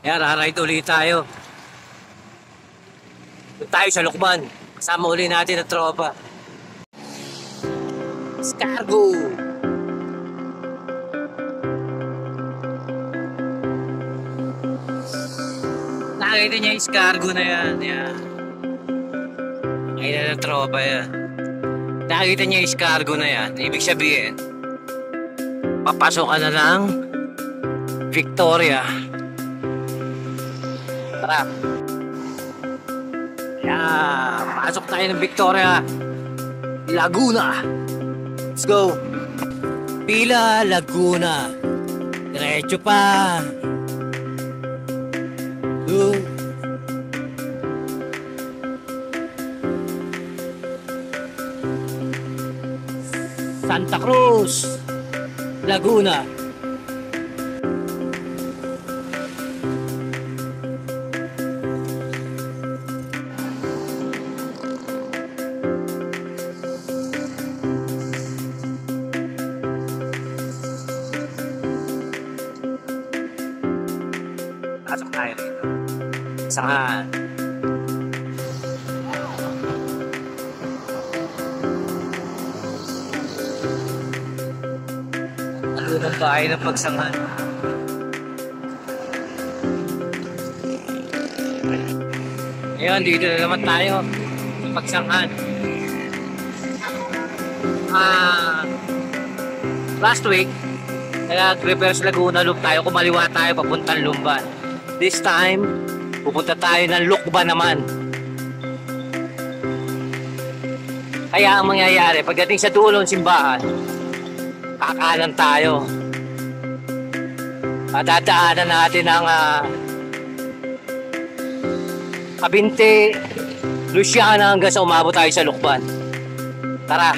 Kaya raride ulit tayo. Doon tayo sa Lukban. Kasama uli natin ang tropa. Escargo! Nakita niya yung Escargo na yan. Yan. Ayun na tropa yan. Nakita niya yung Escargo na yan. Ibig sabihin, papasok ka na ng Victoria. Tara. Yeah, pasok tayo ng Victoria. Laguna. Let's go. Pila, Laguna. Diretso pa. Santa Cruz, Laguna. Pasok tayo rito. Saan? Ang bahay ng Pagsangan. Ngayon, dito na naman tayo sa Pagsangan. Last week, nag-reverse Laguna loop tayo. Kumaliwa tayo papuntang Lumban. This time, pupunta tayo ng Lukban naman. Kaya ang mangyayari, pagdating sa dulo ng simbahan, kakanan tayo. Dadaanan natin ang Kabinte, Luciana hanggang sa umabot tayo sa Lukban. Tara.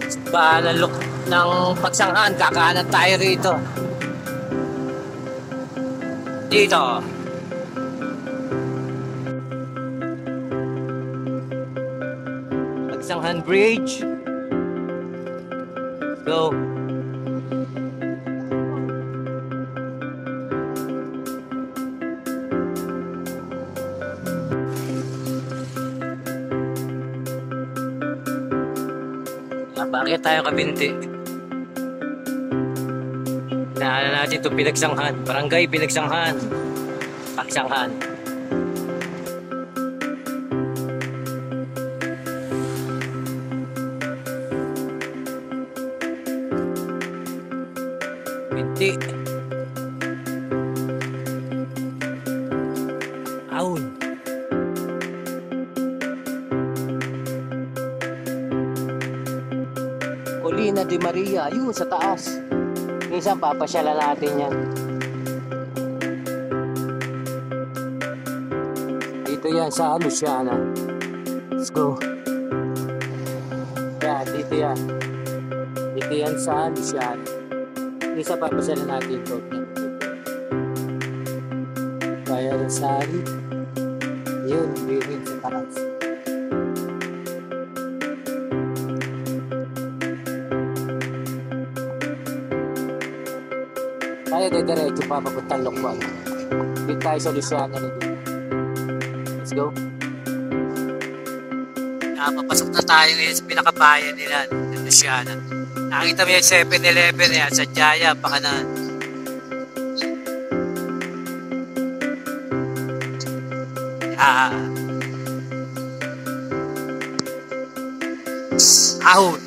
Simbahan ng Pagsangan, kakanan tayo rito. Dito. Pagsangan Bridge. Go. Bakit tayo Kabinte? Hinaanan natin ito Pinagsanghan. Barangay Pinagsanghan. Pagsanghan. Binti. Aun. Colina de Maria, yun sa taas. Minsan papasyalan natin yan. Dito yan sa Luciana. Let's go. Yan, dito yan. Dito yan sa Luciana. Minsan papasyalan natin ito. Kaya Rosari. Yun, birin sa taas. Tayo diretso pa papuntang Lukban. Dito tayo sa Luciana nito. Let's go. Papasok na tayo ngayon sa pinakabayan nila ng Luciana. Nakita mo yung 7-Eleven yan sa Jaya, pakanan. Ahon.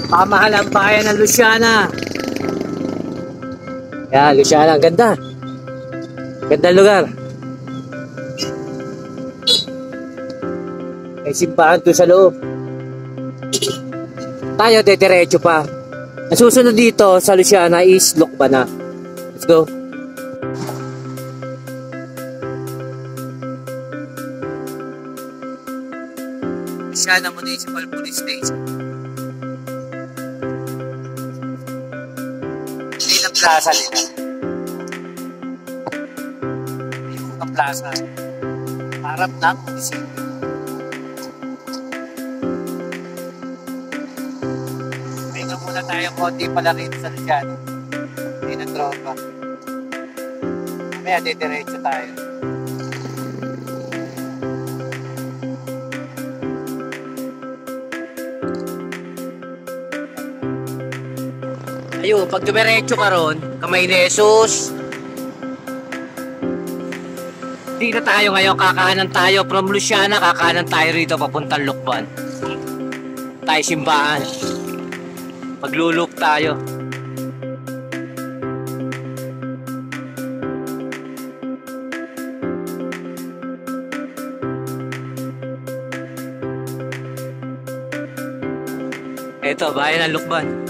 Pamahal ang bayan ng Luciana. Yan, Luciana, ang ganda. Ganda lugar. May simbahan doon sa loob. Tayo, diretso pa. Ang susunod dito sa Luciana is Lukban na. Let's go. Luciana Municipal Police Station. Plaza nila. Plaza. Harap ng munisipyo. May muna tayo konti pala rin sa Luciano. Hindi na tropa. Mamaya didiretso tayo. Ayun, pag dumiretso ka ron, Kamay ni Jesus. Dito tayo ngayon, kakanan tayo from Luciana, kakanan tayo rito papuntang Lukban. Tayo simbahan. Maglulup tayo. Ito, bayan ng Lukban.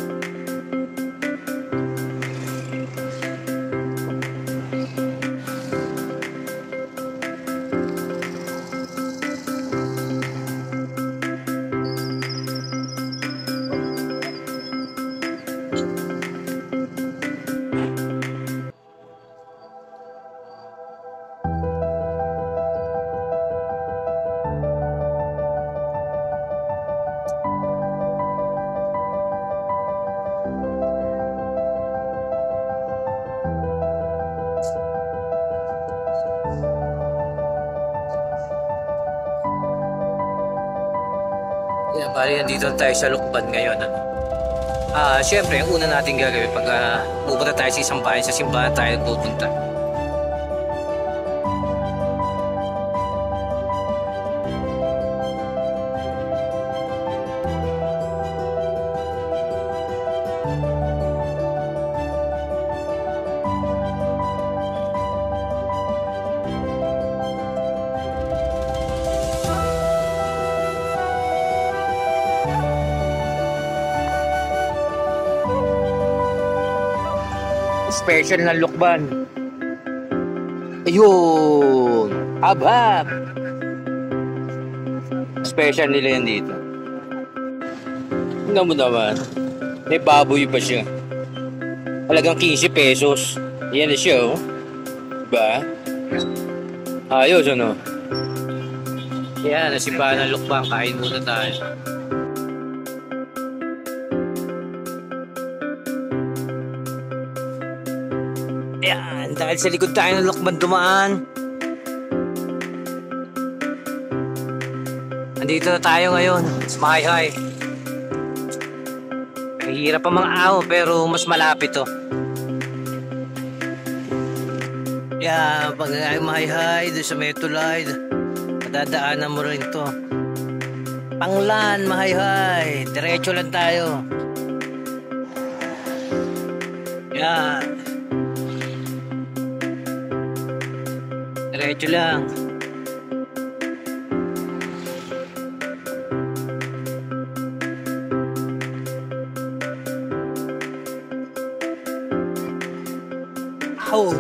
Yeah, bali nandito tayo sa Lukban ngayon. Siyempre, ang una natin gagawin pag pupunta tayo sa isang bayan, sa simbahan tayo pupunta. Special na Lukban. Ayun! Hab-hab! Special nila yan dito. Tingnan mo naman. May baboy pa siya. Halagang 15 pesos. Yan na siya, oh. Diba? Ayos, ano? Yan, nasimbahan ng Lukban. Kain muna tayo. Yan, dahil sa likod tayo ng Lukban dumaan. Nandito na tayo ngayon sa Mahayhay. Mahirap ang mga aho pero mas malapit to. Yan, pag Mahayhay doon sa Metolite, madadaanan mo rin to. Panglan, Mahayhay, diretso lang tayo. Yan. Diretso lang. Ow!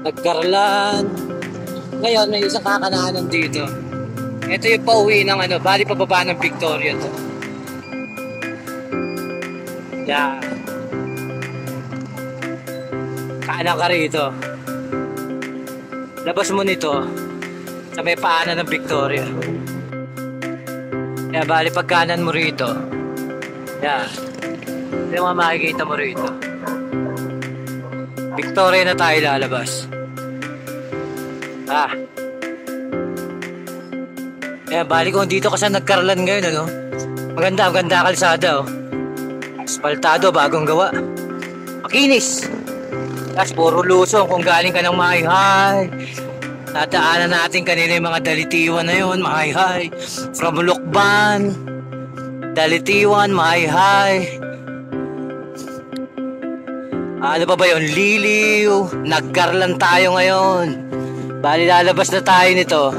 Nagkarlan. Ngayon may isang kakanaanan dito. Ito yung pauwi ng bali pababa ng Victoria to. Yeah. Kanan ka rito. Labas mo nito sa may paanan ng Victoria. Kaya bali pag kanan mo rito. Yan. Hindi mo makikita mo rito. Victoria na tayo lalabas. Kaya bali kung dito ka sa Nagkarlan ngayon, ano? Maganda kalsada, oh. Asfaltado, bagong gawa. Makinis. Tapos puro lusong kung galing ka ng Mahayhay. Tataanan natin kanina yung mga Dalitiwan na yun, Mahayhay. From Lukban, Dalitiwan, Mahayhay. Ano pa ba yun? Liliw. Nagkarlan tayo ngayon. Bali lalabas na tayo nito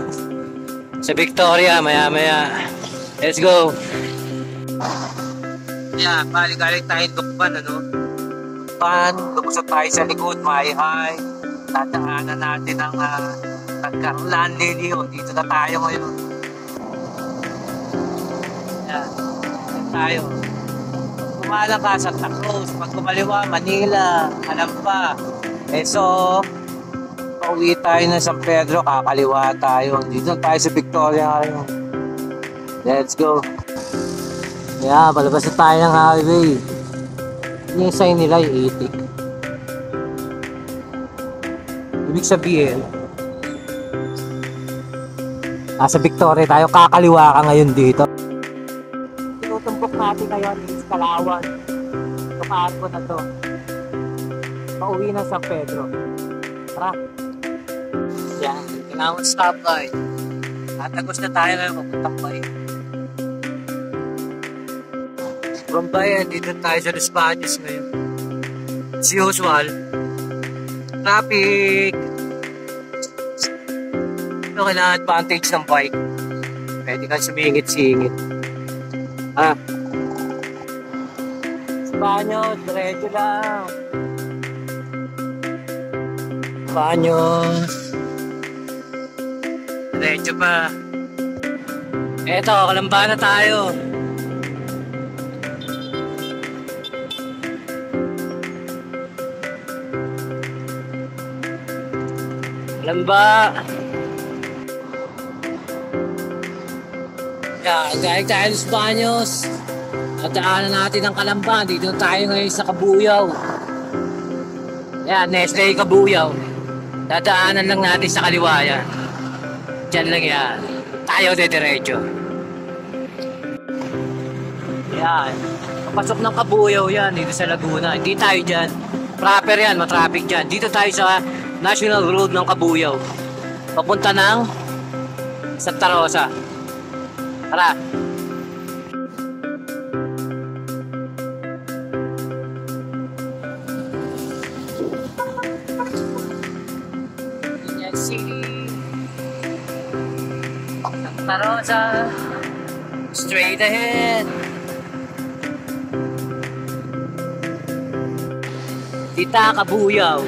sa Victoria maya. Let's go. Yeah, bali galing tayo Lukban, ano? Lumusot tayo sa likod, Mahayhay. Tataanan natin ang Nagkarlan, Liliw. Dito na tayo ngayon. Yan. Yan tayo. kumalang ka sa Santa Cruz, pag kumaliwa, Manila, Calamba. So, pauwi tayo ng San Pedro, kakaliwa tayo. Dito tayo sa Victoria. Let's go. Yeah, palabas na tayo ng highway. Yung sign nila yung 80. Ibig sabihin, nasa Victoria tayo, kakaliwa ka ngayon dito. Tinutumbok natin ngayon is Palawan. Tumaan ko na to. Pauwi ng San Pedro. Tara. Yan, tinawag stoplight. Tatagos na tayo ngayon, papuntang Bayan. From Bayan, dito tayo sa Los Baños ngayon. As usual, traffic. Ito kailangan advantage ng bike. Pwede kang sumingit-singit. Los Baños, diretso lang. Los Baños. Diretso pa. Eto, Calamba na tayo. Calamba. Yan, galing tayo Los Baños. At daanan natin ang Calamba. Dito tayo ngayon sa Kabuyaw. Yan, Nestle Kabuyaw. Dadaanan lang natin sa kaliwa yan. Diyan lang yan. Tayo diretso. Yan. Kapasok ng Kabuyaw yan dito sa Laguna. Hindi tayo dyan. Proper yan, matraffic dyan. Dito tayo sa National Road ng Kabuyaw. Papunta ng Santa Rosa. Tara. Yan City. Santa Rosa. Straight ahead. Dita Kabuyaw.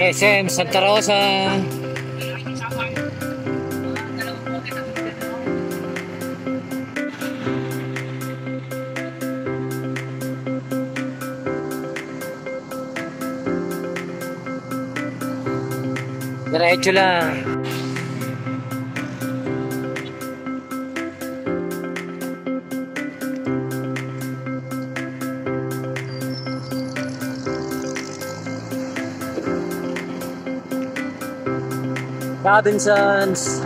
SM Santa Rosa. Diretso lang. Robinsons.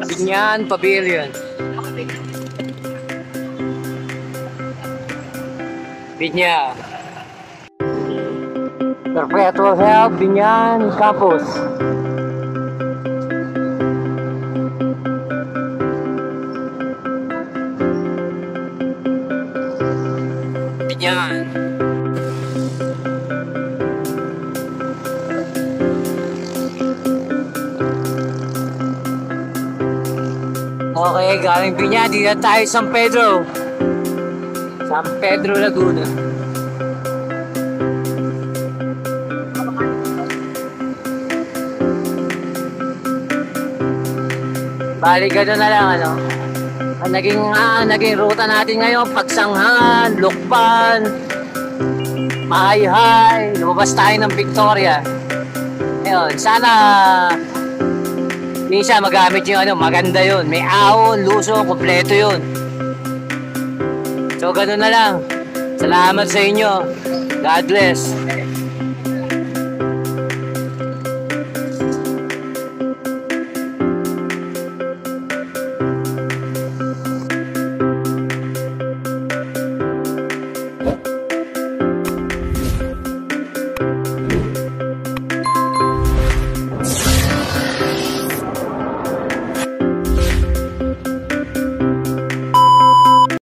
Binyan Pavilion. Binyan. Perpetual Health Binyan Campus. Binyan. Okay, galing Binyan, dito tayo San Pedro. San Pedro, Laguna. Bali, gano'n na lang, ano. Ang naging ruta natin ngayon, Pagsanghan, Lukban, Mahayhay, lumabas tayo ng Victoria. Ayun, sana minsan magamit yung ano, maganda yun. May ahon, luso, kompleto yun. So, ganun na lang. Salamat sa inyo. God bless.